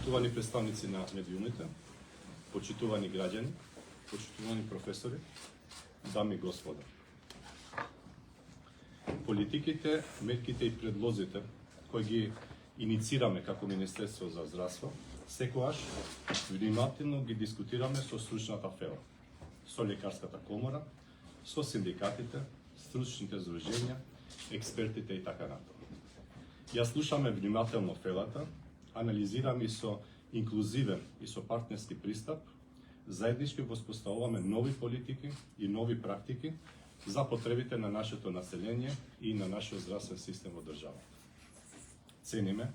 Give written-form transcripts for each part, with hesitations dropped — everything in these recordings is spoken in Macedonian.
Почитувани представници на медиумите, почитувани граѓани, почитувани професори, дами и господа. Политиките, мерките и предлозите кои ги иницираме како Министерство за здравство, секогаш внимателно ги дискутираме со стручната фела, со лекарската комора, со синдикатите, стручните здруженја, експертите и така натаму. Ја слушаме внимателно фелата, анализираме и со инклузивен и со партнерски пристап, заеднички воспоставуваме нови политики и нови практики за потребите на нашето население и на нашиот здравствен систем во државата. Цениме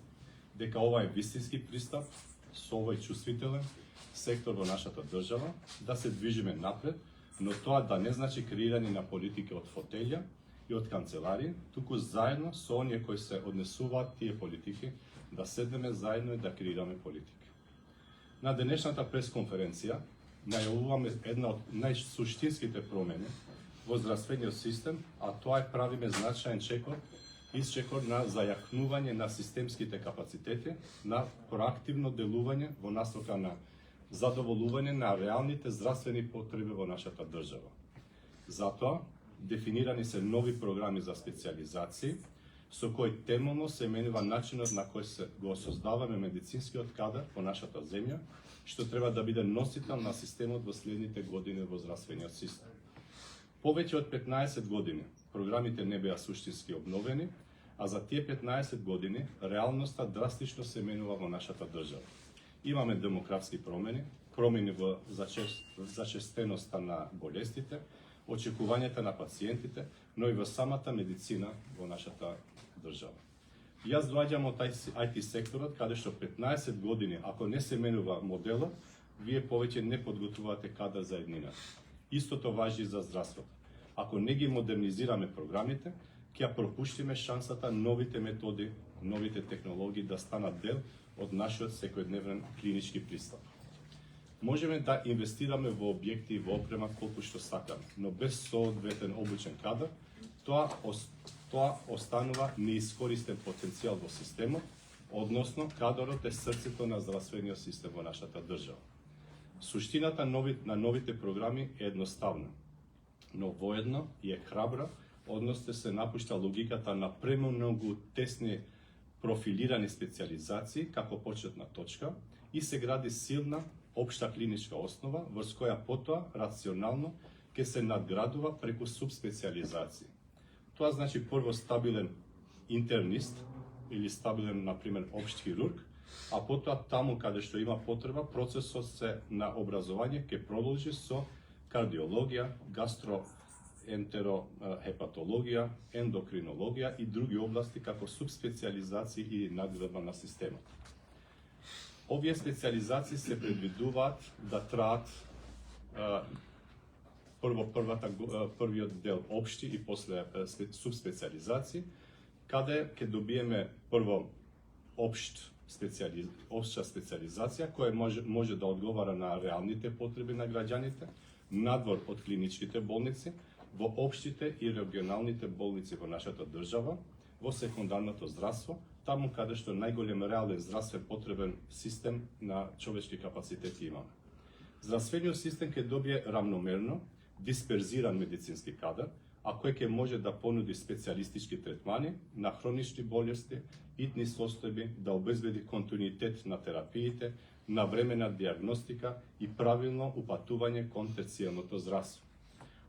дека ова е вистински пристап со овој чувствителен сектор во нашата држава, да се движиме напред, но тоа да не значи креирање на политики од фотелја и од канцелари, туку заедно со оние кои се однесуваат тие политики, да седнеме заедно и да креираме политики. На денешната пресконференција најавуваме една од најсуштинските промени во здравствениот систем, а тоа е правиме значаен исчекор на зајакнување на системските капацитети, на проактивно делување во насока на задоволување на реалните здравствени потреби во нашата држава. Затоа, дефинирани се нови програми за специализации, со кои темелно се менува начинот на кој се го создаваме медицинскиот кадар во нашата земја, што треба да биде носител на системот во следните години во здравствениот систем. Повеќе од 15 години програмите не беа суштински обновени, а за тие 15 години реалноста драстично се менува во нашата држава. Имаме демографски промени во зачестеноста на болестите, очекувањата на пациентите, но и во самата медицина во нашата држава. Јас доаѓам од IT секторот, каде што 15 години, ако не се менува моделот, вие повеќе не подготвувате кадар за еднината. Истото важи и за здравството. Ако не ги модернизираме програмите, ќе ја пропуштиме шансата новите методи, новите технологии да станат дел од нашиот секојдневен клинички пристап. Можеме да инвестираме во објекти и во опрема колку што сакаме, но без соодветен обучен кадар, тоа останува неискористен потенцијал во системот, односно кадарот е срцето на здравствениот систем во нашата држава. Суштината на новите програми е едноставна, но воедно и е храбра, односно се напушта логиката на премногу тесни профилирани специализации како почетна точка и се гради силна општа клиничка основа врз која потоа рационално ќе се надградува преку субспециализации. Тоа значи прво стабилен интернист или стабилен, например, општ хирург, а потоа таму каде што има потреба, процесот на образование ќе продолжи со кардиологија, гастроентерохепатологија, ендокринологија и други области како субспециализации и надградба на системот. Овие специализации се предвидуваат да траат првиот дел општи и после субспециализации, каде ќе добиеме прво општа специализација која може да одговара на реалните потреби на граѓаните, надвор од клиничките болници, во општите и регионалните болници во нашата држава, во секундарното здравство, таму каде што најголем реален здравствен потребен систем на човечки капацитети имаме. Здравствениот систем ќе добие рамномерно дисперзиран медицински кадар, а кој ќе може да понуди специјалистички третмани на хронични болести, итни состојби, да обезбеди континуитет на терапиите, навремена диагностика и правилно упатување кон терцијарното здравство.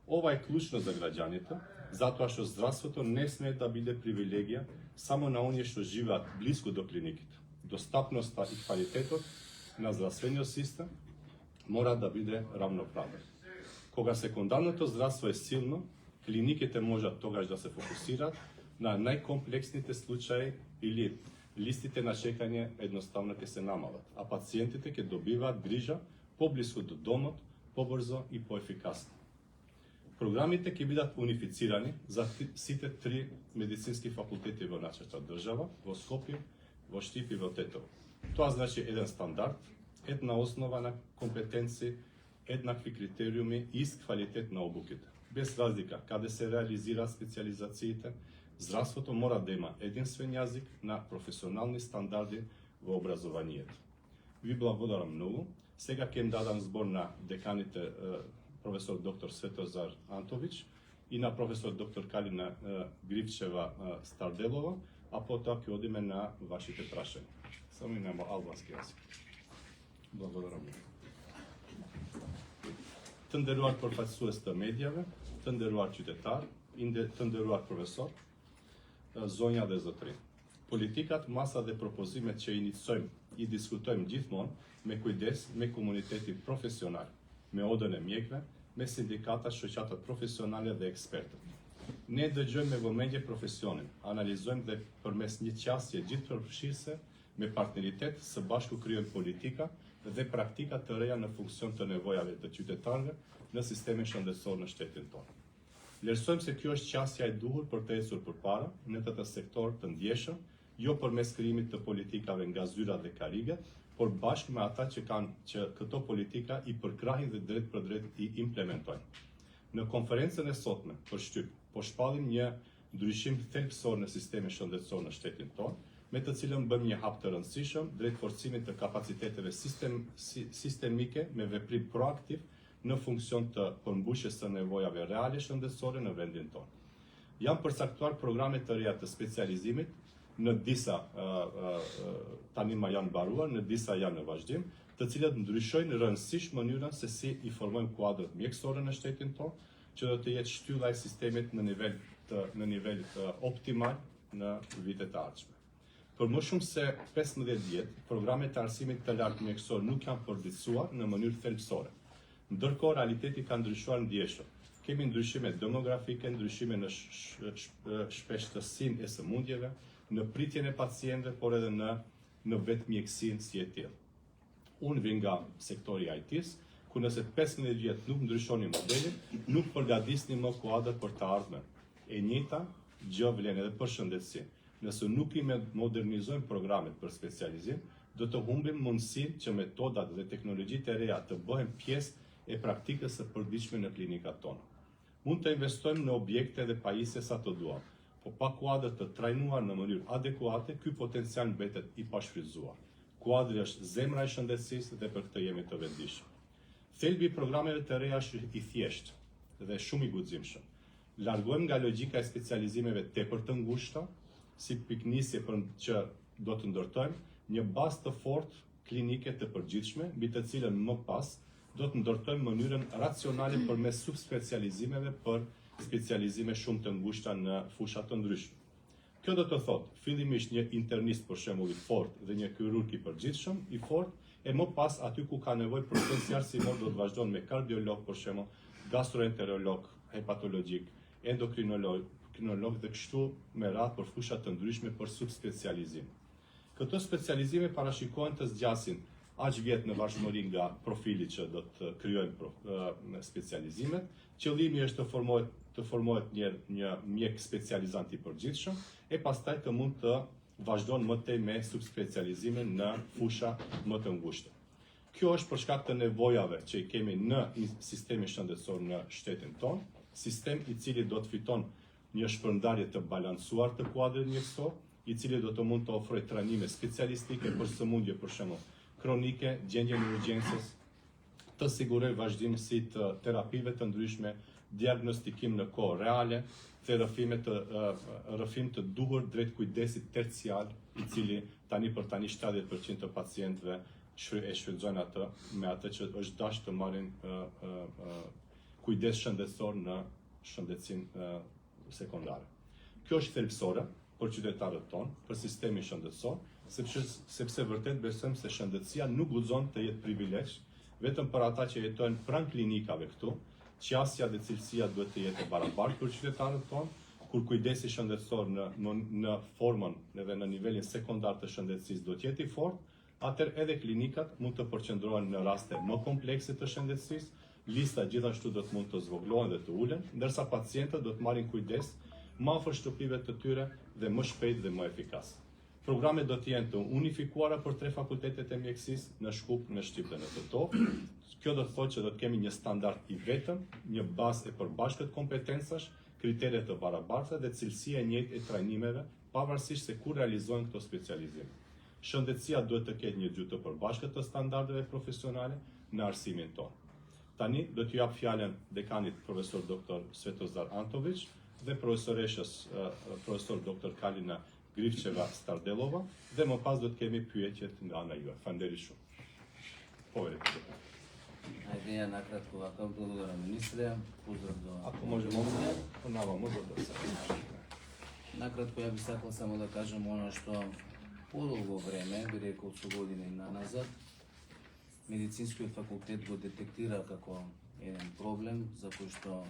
Ова е клучно за граѓаните, затоа што здравството не смее да биде привилегија само на оние што живеат близко до клиниките. Достапноста и квалитетот на здравствениот систем мора да биде равноправен. Кога секундарното здравство е силно, клиниките можат тогаш да се фокусираат на најкомплексните случаи или листите на чекање едноставно ќе се намалат, а пациентите ќе добиваат грижа поблиску до домот, побрзо и поефикасно. Програмите ќе бидат унифицирани за сите три медицински факултети во нашата држава, во Скопје, во Штип и во Тетово. Тоа значи еден стандард, една основа на компетенции, еднакви критериуми и ист квалитет на обуките. Без разлика каде се реализираат специализациите, здравството мора да има единствен јазик на професионални стандарди во образованието. Ви благодарам многу. Сега ќе им дадам збор на деканите професор доктор Светозар Антович и на професор доктор Калина Гривчева Старделова, а потоа ќе одиме на вашите прашања. Само и на албански јазик. Благодарам. Të nderuar përfaqësues të medjave, të nderuar qytetar, të nderuar profesor, zonja dhe zotërin. Politikat, masa dhe propozimet që inicojmë i diskutojmë gjithmonë me kujdes me komunitetin profesional, me odën e mjekëve, me sindikata, shoqatat profesionale dhe ekspertët. Ne dëgjojmë me vëmendje profesionin, analizojmë dhe përmes një qasje gjithëpërfshirëse me partneritet së bashku krijojmë politika dhe praktika të reja në funksion të nevojave të qytetarëve në sistemin shëndetësor në shtetin tonë. Vlerësojmë se kjo është qasja e duhur për të ecur përpara në këtë sektor të ndjeshëm, jo përmes krijimit të politikave nga zyra dhe karige, por bashkë me ata që këto politika i përkrahin dhe drejt për drejt i implementojnë. Në konferencën e sotme për shtyp, po shpallim një ndryshim thelbësor në sistemin shëndetësor në shtetin tonë, me të cilën bëm një hap të rëndësishëm drejt forcimit të kapaciteteve sistemike me veprim proaktiv në funksion të përmbushjes së nevojave reale shëndetësore në vendin tonë. Janë përcaktuar programe të reja të specializimit, në disa tani ma janë mbaruar, në disa janë në vazhdim, të cilat ndryshojnë rëndësisht mënyrën se si i formojmë kuadrët mjekësore në shtetin tonë, që do të jetë shtylla e sistemit në nivel optimal në vitet e ardhshme. Për më shumë se 15 vjet, programet të arsimit të lartë mjekësor nuk janë përditësuar në mënyrë thelbësore. Ndërkohë realiteti ka ndryshuar ndjeshëm. Kemi ndryshime demografike, ndryshime në shpeshtësinë e sëmundjeve, në pritjen e pacientëve, por edhe në vetë mjekësinë si e tillë. Unë vi nga sektori IT-s, ku nëse 15 vjet nuk ndryshoni modelin, nuk përgatisni më kuadër për të ardhmen. E njëjta gjë vlen edhe për shëndetësinë. Nëse nuk i modernizojmë programet për specializim, do të humbim mundësinë që metodat dhe teknologjitë e reja të bëhen pjesë e praktikës së përditshme në klinikat tona. Mund të investojmë në objekte dhe pajisje sa të duam, po pa kuadër të trajnuar në mënyrë adekuate, ky potencial mbetet i pashfrytzuar. Kuadri është zemra e shëndetësisë dhe për këtë jemi të vendishëm. Thelbi i programeve të reja është i thjeshtë dhe shumë i guximshëm. Largohem nga logjika e specializimeve tepër të ngushta, si piknisje për që do të ndërtojmë një bazë të fortë klinike të përgjithshme, mbi të cilën më pas do të ndërtojmë mënyrën racionale përmes subspecializimeve për specializime shumë të ngushta në fusha të ndryshme. Kjo do të thotë fillimisht një internist për shembull i fortë dhe një kirurg i përgjithshëm i fortë, e më pas aty ku ka nevojë profesion arsimor do të vazhdon me kardiolog për shembull, gastroenterolog, hepatologjik, endokrinolog dhe kështu me radhë për fusha të ndryshme për subspecializim. Këto specializime parashikohen të zgjasin aq vjet në vazhdimëri nga profili që do të krijojmë specializimet. Qëllimi është të formohet një mjek specializant i përgjithshëm e pastaj të mund të vazhdon më tej me subspecializime në fusha më të ngushta. Kjo është për shkak të nevojave që i kemi në sistemin shëndetësor në shtetin tonë, sistem i cili do të fiton një shpërndarje të balancuar të kuadrit mjekësor, i cili do të mund të ofrojë trajnime specialistike për sëmundje për shembull kronike, gjendje në urgjencës, të sigurojë vazhdimsi të terapive të ndryshme, diagnostikim në kohë reale, rrëfim të duhur drejt kujdesit tercial, i cili tani 70% të pacientëve e shfrytëzojnë atë me atë që është dashur të marrin kujdes shëndetësor në shëndetësinë sekondare. Kjo është thelbësore për qytetarët tonë, për sistemin shëndetësor, sepse vërtet besojmë se shëndetësia nuk guxon të jetë privilegj vetëm për ata që jetojnë pranë klinikave këtu. Qasja dhe cilësia duhet të jetë e barabartë për qytetarët tonë, kur kujdesi shëndetësor në formën edhe në nivelin sekondar të shëndetësisë do të jetë i fortë, atëherë edhe klinikat mund të përqendrohen në raste më komplekse të shëndetësisë, lista gjithashtu do të mund të zvoglohen dhe të ulen, ndërsa pacientët do të marrin kujdes më afër shtëpive të tyre dhe më shpejt dhe më efikas. Programet do të jenë të unifikuara për 3 fakultetet e mjekësisë në Shkup, në Shqip dhe në Tetovo. Kjo do të thotë që do të kemi një standard i vetëm, një bazë e përbashkët kompetencash, kritere të barabarta dhe cilësia e njëjtë e trajnimeve, pavarësisht se ku realizohen këto specializime. Shëndetësia duhet të ketë një dy të përbashkët të standardeve profesionale në arsimin tonë. Tani do t'ju jap fjalën dekanit profesor doktor Svetozar Antović dhe profesoreshës profesor doktor Kalina Grivçeva Stardelova dhe më pas do të kemi pyetjet nga ana juaj. Faleminderit shumë. Povedite. Ajde, ја накратко вака, благодарам министре, поздрав до... Ако можемо, понава може да се... Накратко ја би сакал само да кажам оно што подолго време, би рекол со години наназад, медицинскиот факултет го детектира како еден проблем, за кој што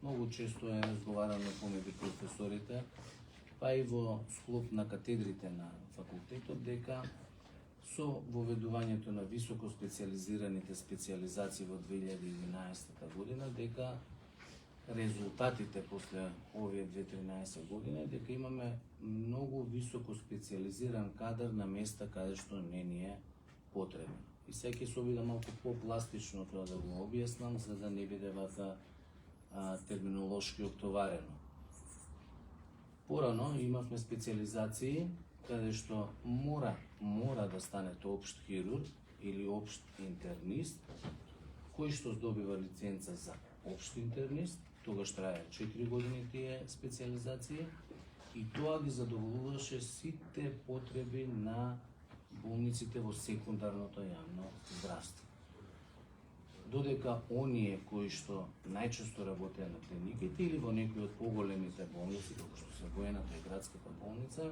многу често е разговарано помеѓу професорите, па и во склоп на катедрите на факултетот, дека со воведувањето на високо специализираните специализации во 2011 година, дека резултатите после овие 2013 година, дека имаме многу високо специализиран кадар на места каде што не ни е потребно. И сега ќе се обидам малку по-пластично тоа да го објаснам, за да не биде вака терминолошки оптоварено. Порано имавме специализации каде што мора да станете општ хирург или општ интернист, кој што здобива лиценца за општ интернист, тогаш трае 4 години тие специализации и тоа ги задоволуваше сите потреби на болниците во секундарното јавно здравство. Додека оние кои што најчесто работеа на клиниките или во некои од поголемите болници, како што се воената и градската болница,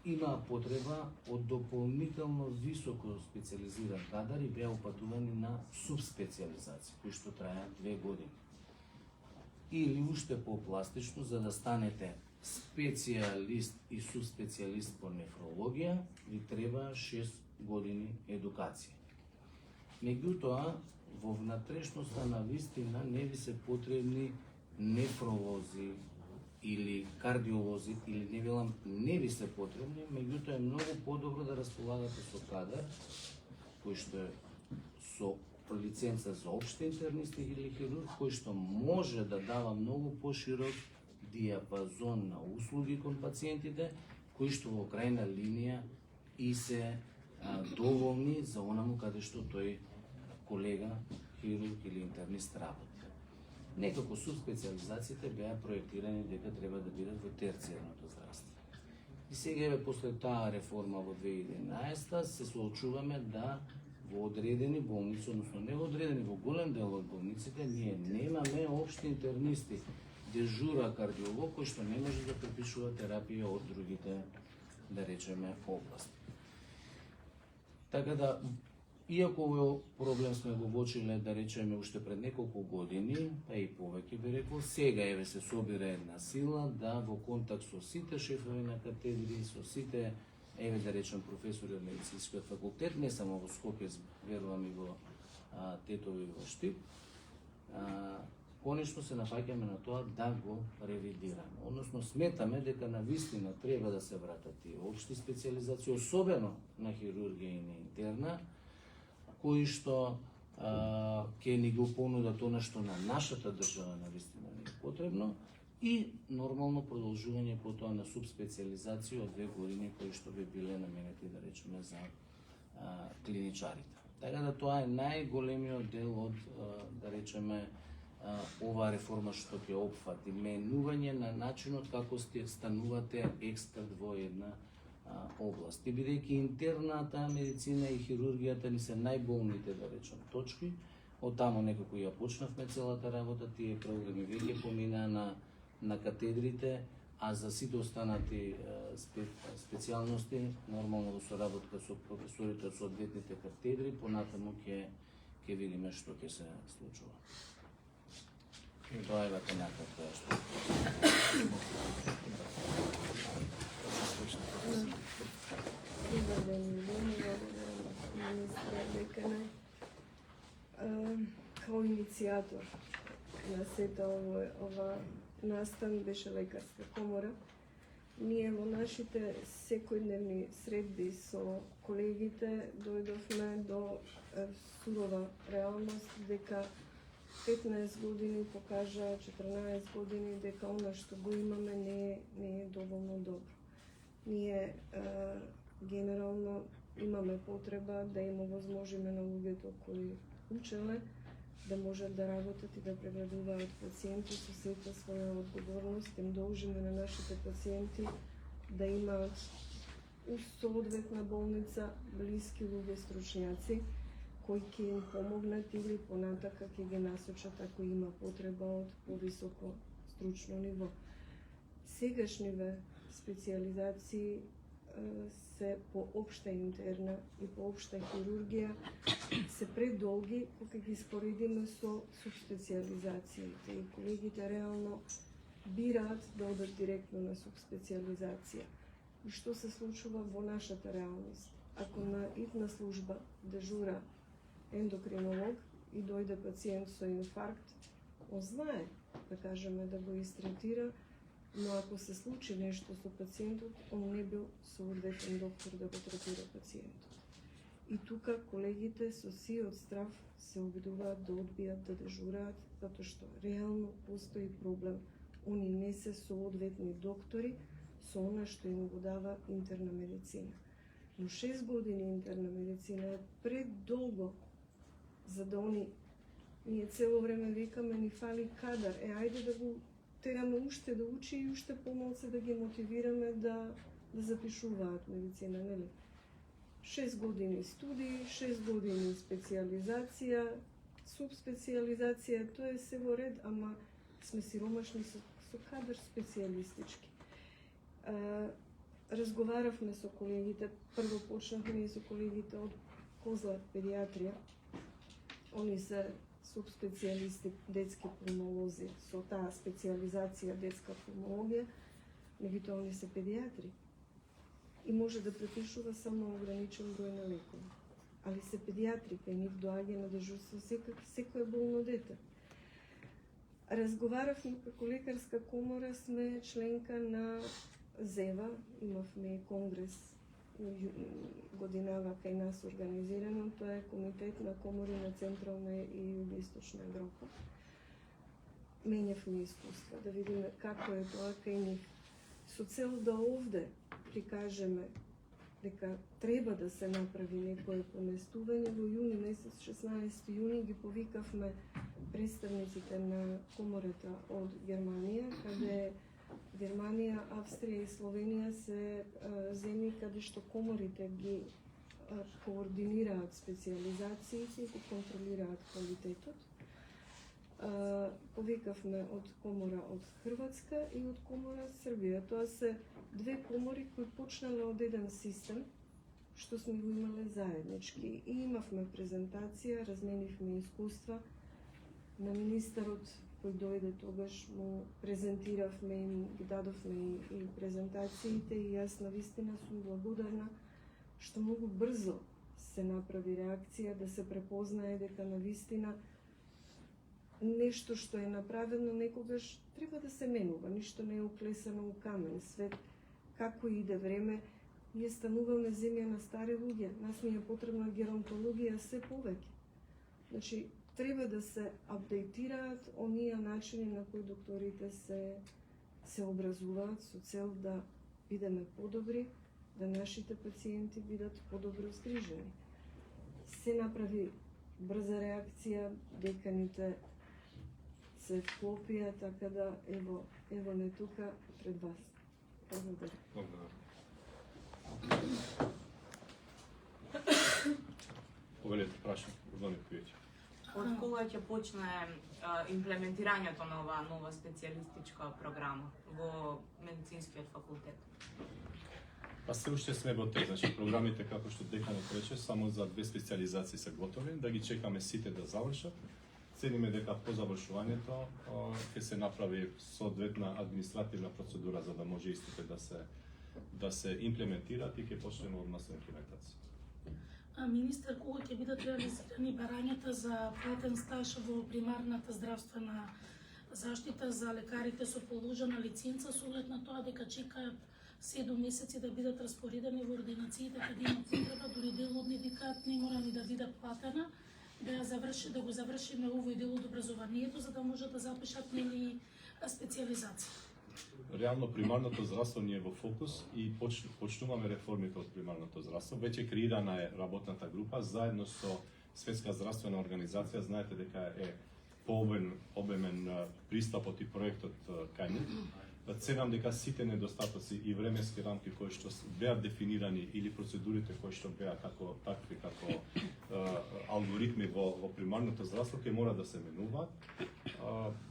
имаа потреба од дополнително високо специализиран кадар и беа упатувани на субспециализација, кои што трајаат 2 години. Или уште по-пластично, за да станете специјалист и субспецијалист по нефрологија, ви треба 6 години едукација. Меѓутоа, во внатрешноста на вистина не ви се потребни нефролози или кардиолози, или не велам не ви се потребни, меѓутоа е многу подобро да располагате со кадар кој што е со лиценца за општи интернисти или хирург, кој што може да дава многу поширок диапазон на услуги кон пациентите, кои што во крајна линија и се доволни за онаму каде што тој колега, хирург или интернист работи. Некако субспециализациите беа проектирани дека треба да бидат во терцијарното здравство. И сега еве после таа реформа во 2011 се соочуваме да во одредени болници, односно не во одредени, во голем дел од болниците, ние немаме општи интернисти, дежура кардиолог кој што не може да препишува терапија од другите, да речеме, области. Така да, иако овој проблем сме го воочиле, да речеме, уште пред неколку години, па и повеќе би рекол, сега еве се собира една сила да во контакт со сите шефови на катедри, со сите, еве да речем, професори од медицинскиот факултет, не само во Скопје, верувам и во Тетово и во Штип, конечно се нафаќаме на тоа да го ревидираме. Односно сметаме дека на вистина треба да се вратат тие општи специализации, особено на хирургија и на интерна, кои што ќе ни го понудат она што на нашата држава на вистина не е потребно и нормално продолжување потоа на субспециализација од 2 години кои што би биле наменети, да речеме, за клиничарите. Така да тоа е најголемиот дел од, да речеме, оваа реформа што ќе опфати, менување на начинот како станувате експерт во една област. И бидејќи интерната медицина и хирургијата ни се најболните, да речем, точки, од тамо некако ја почнавме целата работа, тие програми веќе поминаа на катедрите, а за сите останати специјалности, нормално во соработка со професорите од соодветните катедри, понатаму ќе видиме што ќе се случува. Тоа е вака накратко што. Добар ден, министре Декане. Као иницијатор на сета ова настан беше Лекарска комора. Ние во нашите секојдневни средби со колегите дојдовме до сурова реалност дека 15 години покажа, 14 години дека она што го имаме не е доволно добро. Ние генерално имаме потреба да им овозможиме на луѓето кои учеле да можат да работат и да прегледуваат пациенти со сета своја одговорност. Им должиме на нашите пациенти да имаат у соодветна болница блиски луѓе стручњаци кои ќе им помогнат или понатака ќе ги насочат ако има потреба од повисоко стручно ниво. Сегашниве специализации се по општа интерна и по општа хирургија се предолги кога ги споредиме со субспециализациите и колегите реално бираат да одат директно на субспециализација. И што се случува во нашата реалност? Ако на итна служба дежура ендокринолог и дојде пациент со инфаркт, он знае, да кажеме, да го истретира, но ако се случи нешто со пациентот, он не бил соодветен доктор да го третира пациентот. И тука колегите со сиот страв се обидуваат да одбијат да дежураат, затоа што реално постои проблем. Они не се соодветни доктори со она што им го дава интерна медицина. Но 6 години интерна медицина е предолго за да ние цело време викаме ни фали кадар. Ајде да го тераме уште да учи и уште помалку да ги мотивираме да запишуваат медицина, нели? 6 години студии, 6 години специализација, субспециализација, тоа е се во ред, ама сме сиромашни со кадар специјалистички. Разговаравме со колегите, прво почнахме и со колегите од Козла педиатрија. Они се субспецијалисти детски пулмолози со таа специализација детска пулмологија, меѓутоа они се педиатри и може да препишува само ограничен број на лекови. Али се педиатри, кај нив доаѓа на дежурство секое болно дете. Разговаравме како лекарска комора, сме членка на ЗЕВА, имавме и конгрес годинава кај нас организирано, тоа е Комитет на комори на Централна и Југоисточна Европа. Менјавме искуства, да видиме како е тоа кај нив. Со цел да овде прикажеме дека треба да се направи некое поместување, во јуни месец, 16 јуни, ги повикавме представниците на комората од Германија, каде Германија, Австрија и Словенија се земји каде што коморите ги координираат специализациите и ги контролираат квалитетот. Повикавме од комора од Хрватска и од комора Србија. Тоа се две комори кои почнале од еден систем, што сме го имале заеднички. И имавме презентација, разменивме искуства. На министерот кој дојде тогаш му презентиравме и ги дадовме и презентациите и јас навистина сум благодарна што многу брзо се направи реакција да се препознае дека навистина нешто што е направено некогаш треба да се менува, ништо не е уклесано у камен. Свет како иде време, ние стануваме земја на стари луѓе, нас ни е потребна геронтологија се повеќе. Значи, треба да се апдейтираат оние начини на кои докторите се образуваат со цел да бидеме подобри, да нашите пациенти бидат подобро згрижени. Се направи брза реакција, деканите се вклопија, така да ево не тука пред вас. Благодарам. Повелете, прашам, Гордоне Пијеќ. Од кога ќе почне имплементирањето на оваа нова специјалистичка програма во медицинскиот факултет? Па се уште сме во те, значи програмите како што деканот рече, само за 2 специјализации се готови, да ги чекаме сите да завршат. Цениме дека по завршувањето ќе се направи соодветна административна процедура за да може истите да се имплементираат и ќе почнеме одмah со имплементација. Министер, кога ќе бидат реализирани барањата за платен стаж во примарната здравствена заштита за лекарите со положена лиценца, со оглед на тоа дека чекаат 7 месеци да бидат распоредени во ординациите каде има потреба, дури дел од нив викаат не мора ни да биде платена, да го завршиме овој дел од образованието за да може да запишат нели специјализација. реално примарното здравство ни е во фокус и почнуваме реформите од примарното здравство. Веќе креирана е работната група заедно со Светска здравствена организација. Знаете дека е пообемен пристапот и проектот кај нив. Ценам дека сите недостатоци и временски рамки кои што беа дефинирани или процедурите кои што беа како алгоритми во примарното здравство ќе мора да се менуваат.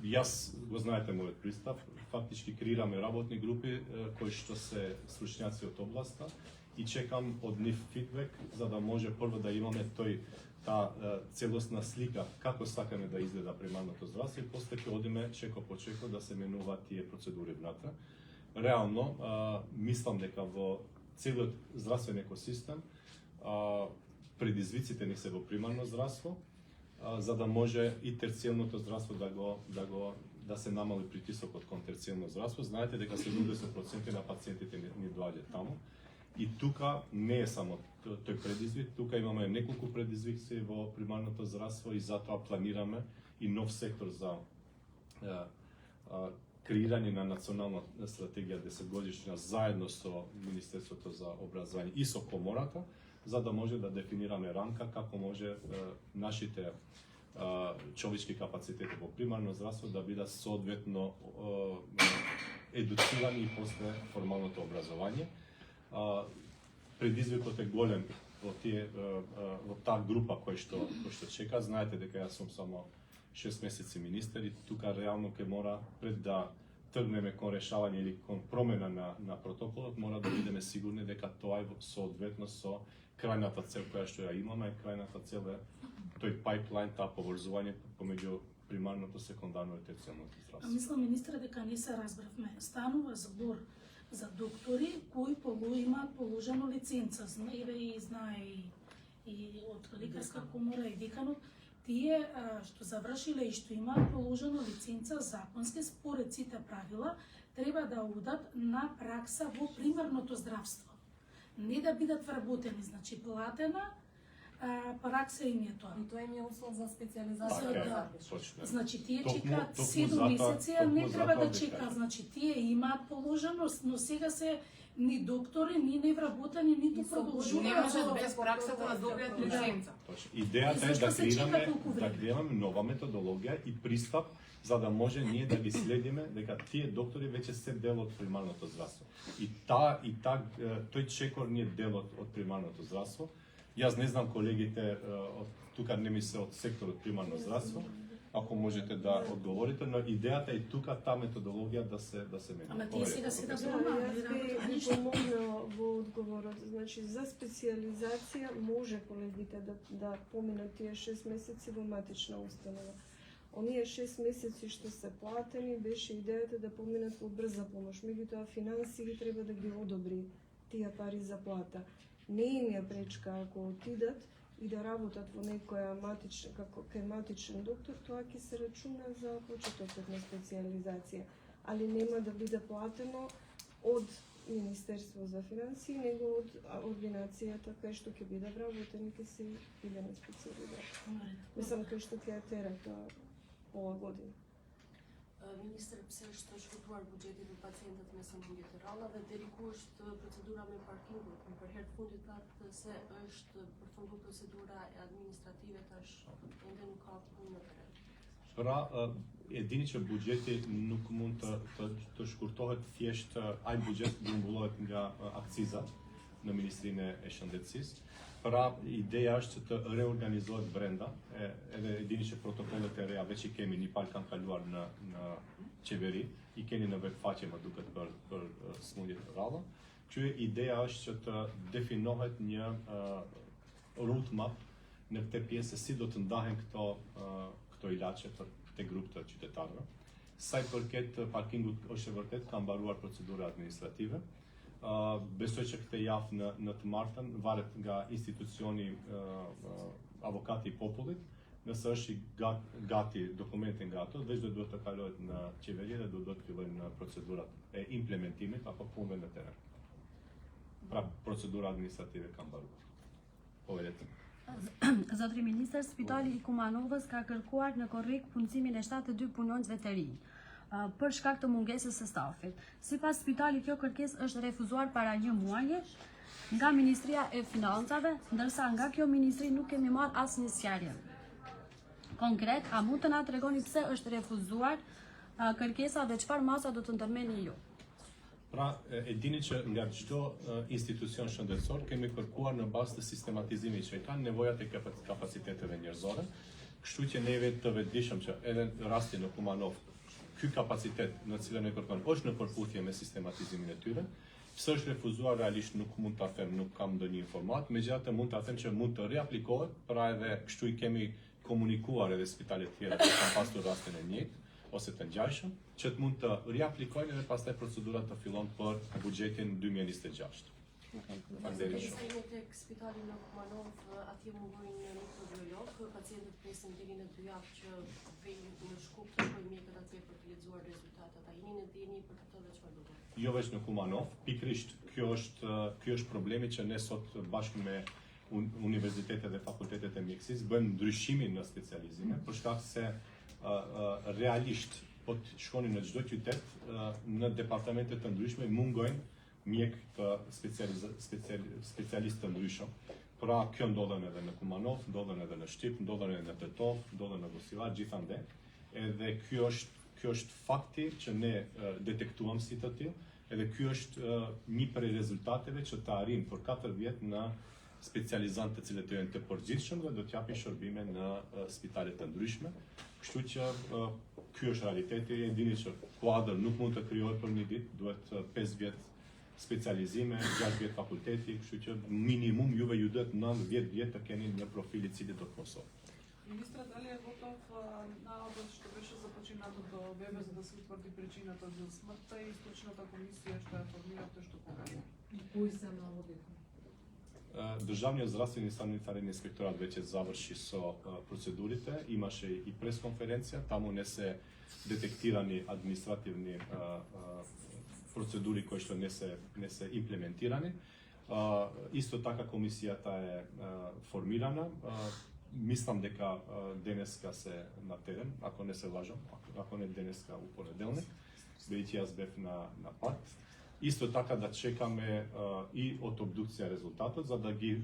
Јас го знаете мојот пристап, фактички креираме работни групи кои што се стручњаци од областа и чекам од нив фидбек за да може прво да имаме таа целосна слика како сакаме да изгледа примарното здравство и после ќе одиме чеко по чеко да се менуваат тие процедури внатре. Реално, мислам дека во целиот здравствен екосистем предизвиците ни се во примарно здравство, за да може и терцијалното здравство да се намали притисокот кон терцијално здравство. Знаете дека 70% на пациентите ни доаѓаат таму. И тука не е само тој предизвик, тука имаме неколку предизвици во примарното здравство и затоа планираме и нов сектор за креирање на национална стратегија 10-годишна заедно со Министерството за образование и со комората, за да може да дефинираме рамка како може нашите човечки капацитети во примарно здравство да бидат соодветно едуцирани и после формалното образование. Предизвикот е голем во таа група кој што чека. Знаете дека јас сум само 6 месеци министер и тука реално ќе мора пред да тргнеме кон решавање или кон промена на протоколот, мора да бидеме сигурни дека тоа е соодветно со крајната цел која што ја имаме, крајната цел е тој пайплайн, таа поврзување помеѓу примарното, секундарно и терцијалното здравство. Мислам, министре, дека не се разбравме. Станува збор за доктори кои имаат положено лиценца. Знае и од лекарска комора и деканот, тие што завршиле и што имаат положено лиценца законски според сите правила, треба да одат на пракса во примарното здравство. Не да бидат вработени, значи платена пракса им е тоа. И тоа им е услов за специализација. Значи тие чекаат 7 месеци, а не треба да чекаат. Значи тие имаат положено, но сега се ни доктори, ни невработени, ниту продолжуваат. Не можат без пракса да добијат лиценца. Идејата е да креираме нова методологија и пристап за да може ние да ги следиме дека тие доктори веќе се дел од примарното здравство. И тој чекор не е дел од примарното здравство. Јас не знам колегите тука не ми се од секторот примарно здравство, ако можете да одговорите, но идејата е тука таа методологија да се менува. Ама тие сега се Јас би помогнала во одговорот. Значи за специализација може колегите да поминат тие 6 месеци во матична установа. Оние 6 месеци што се платени беше идејата да поминат во брза помош. Меѓутоа финансии треба да ги одобри тие пари за плата. Не им ја пречка ако отидат и да работат во некоја матичен доктор, тоа ќе се рачуна за почетокот на специализација, али нема да биде платено од Министерство за финансии, него од ординацијата кај што ќе биде вработени, ќе се иде на специализација. Мислам кај што ќе тера тоа пола година. Министер, се што shkruar buxhetin për pacientët me sëmundje të rralla dhe deri ku është procedura me parkingut. Për herë të fundit thatë se është përfunduar procedura administrative, tash ende nuk ka punë në terren. Pra, единични буџети nuk mund të shkurtohet thjesht ai buxhet grumbullohet nga akciza në Ministrinë e Shëndetësisë. Pra, ideja është të reorganizohet brenda, edhe edini që protokollet e reja veç I kemi një palë kanë kaluar në qeveri, I keni në webfaqe më duket për smundjet të rralla. Që ideja është që të definohet një roadmap në këtë pjesë si do të ndahen këto ilaçe për këtë grup të qytetarëve. Sa I përket parkingut është e vërtet ka mbaruar procedura administrative. Besoj që këtë javë në të martën varet nga institucioni avokati I popullit, nëse është gati dokumenti nga ato, veç do duhet të kalohet në qeveri dhe do të fillojnë procedurat e implementimit apo punëve në teren. Pra procedura administrative ka mbaruar. Povedete. Zotri Minister, Spitali I Kumanovës ka kërkuar në korrik punësimin e 72 punonjësve të rinj. për shkak të mungesës së stafit. Sipas spitalit, kjo kërkesë është refuzuar para 1 muaji nga Ministria e Financave, ndërsa nga kjo ministri nuk kemi marrë asnjë sqarje konkret. A mund të na tregoni pse është refuzuar kërkesa dhe çfarë masa do të ndërmeni ju? Pra, e dini që nga çdo institucion shëndetësor kemi kërkuar në bazë të sistematizimit që kanë nevojat e kapaciteteve njerëzore, kështu që neve të vetëdijshëm që edhe në rastin në Kumanov ky kapacitet në cilën e kërkon është në përputhje me sistematizimin e tyre. Pse është refuzuar realisht nuk mund ta them, nuk kam ndonjë informat, megjithatë mund ta them që mund të riaplikohet, pra edhe kështu i kemi komunikuar edhe spitalet tjera që kanë pasur rastin e njëjtë ose të ngjashëm, që të mund të riaplikojnë edhe pastaj procedura të fillon për buxhetin 2026. Faleminderit. Sa jemi tek spitali në Kumanov, atje mungojnë mikrobiolog, pacientët presin deri në 2 javë që vijnë në Shkup të shkojnë mjekët atje për të lexuar rezultatat. A jeni në dini për këtë dhe çfarë do bëni? Jo vetëm në Kumanov, pikërisht ky është problemi që ne sot bashkë me universitetet dhe fakultetet e mjekësisë bëjmë ndryshimin në specializime, për shkak se realisht po të shkoni në çdo qytet në departamente të ndryshme mungojnë mjek të specialistë të ndryshëm. Pra kjo ndodhen edhe në Kumanov, ndodhen edhe në Shqip, ndodhen edhe në Tetov, ndodhen në Gosivar, gjithande. Edhe ky është fakti që ne detektuam si të tillë, edhe ky është një prej rezultateve që të arrijmë për 4 vjet në specializantë të cilët janë të përgjithshëm dhe do të japin shërbime në spitale të ndryshme. Kështu që ky është realiteti, e dini që kuadër nuk mund të krijohet për një ditë, duhet 5 vjet specializime, 6 vjet fakulteti, kështu që minimum juve ju duhet 9-10 vjet të keni një profil i cili do të mësoni. Министрът, дали е готов наодът, што беше започинато до ВМ, за да се утврди причината за смртта и стручната комисија што ја формирате, што покажа? Кои се наводите? Државниот здравствени санитарен инспекторат веќе заврши со процедурите, имаше и пресконференција, таму не се детектирани административни процедури кои што не се имплементирани. Исто така комисијата е формирана. Мислам дека денеска се на терен, ако не се лажам, ако не денеска у понеделник, бидејќи јас бев на пат. Исто така да чекаме и од обдукција резултатот, за да ги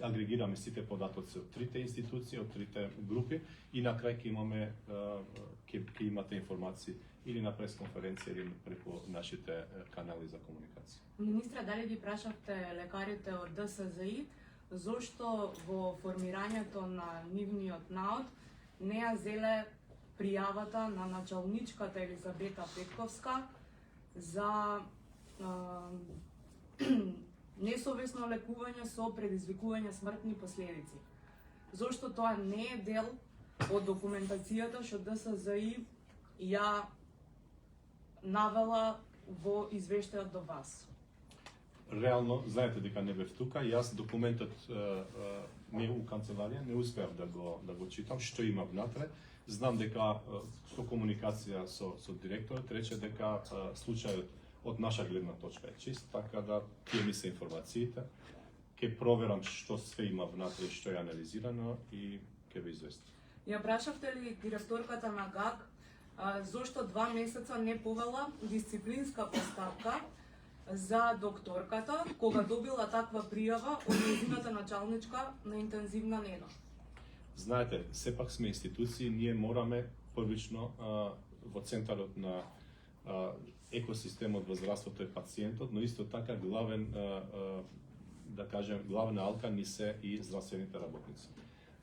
агрегираме сите податоци од трите институции, од трите групи и на крај ќе имате информации или на пресконференција или преку нашите канали за комуникација. Министре, дали ги прашавте лекарите од ДСЗИ зошто во формирањето на нивниот наод не ја зеле пријавата на началничката Елизабета Петковска за несовесно лекување со предизвикување смртни последици. Зошто тоа не е дел од документацијата што ДСЗИ ја навела во извештајот до вас? Реално, знаете дека не бев тука, јас документот не у канцеларија, не успеав да го читам, што има внатре. Знам дека со комуникација со директорот рече дека случајот од наша гледна точка е чист, така да тие ми се информациите, ќе проверам што све има внатре и што е анализирано и ќе ве известам. Ја прашавте ли директорката на ГАК зошто 2 месеца не повела дисциплинска поставка за докторката кога добила таква пријава од нејзината началничка на интензивна нена? Знаете, сепак сме институции, ние мораме првично во центарот на екосистемот во здравството е пациентот, но исто така главна алка ни се и здравствените работници.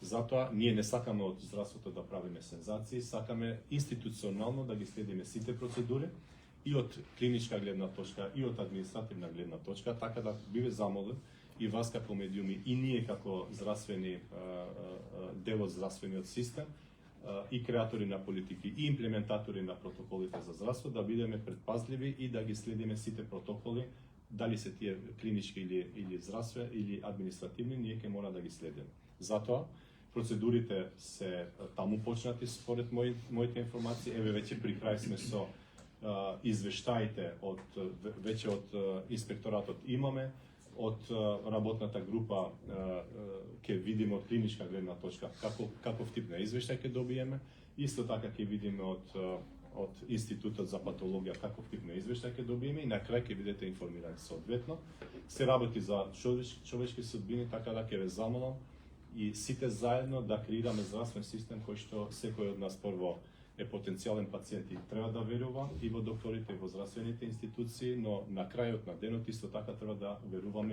Затоа ние не сакаме од здравството да правиме сензации, сакаме институционално да ги следиме сите процедури и од клиничка гледна точка и од административна гледна точка, така да биве замолен и вас како медиуми и ние како здравствени дел од здравствениот систем и креатори на политики и имплементатори на протоколите за здравство да бидеме предпазливи и да ги следиме сите протоколи, дали се тие клинички или здравствени или административни, ние ќе мора да ги следиме. Затоа процедурите се таму почнати според моите информации. Еве веќе при крај сме со извештаите веќе од инспекторатот имаме, од работната група ќе видиме од клиничка гледна точка каков тип на извештај ќе добиеме. Исто така ќе видиме од од Институтот за патологија каков тип на извештај ќе добиеме и на крај ќе бидете информирани соодветно. Се работи за човечки судбини, така да ќе ве замолам и сите заедно да креираме здравствен систем кој што секој од нас прво е потенцијален пациент и треба да верува и во докторите и во здравствените институции, но на крајот на денот исто така треба да веруваме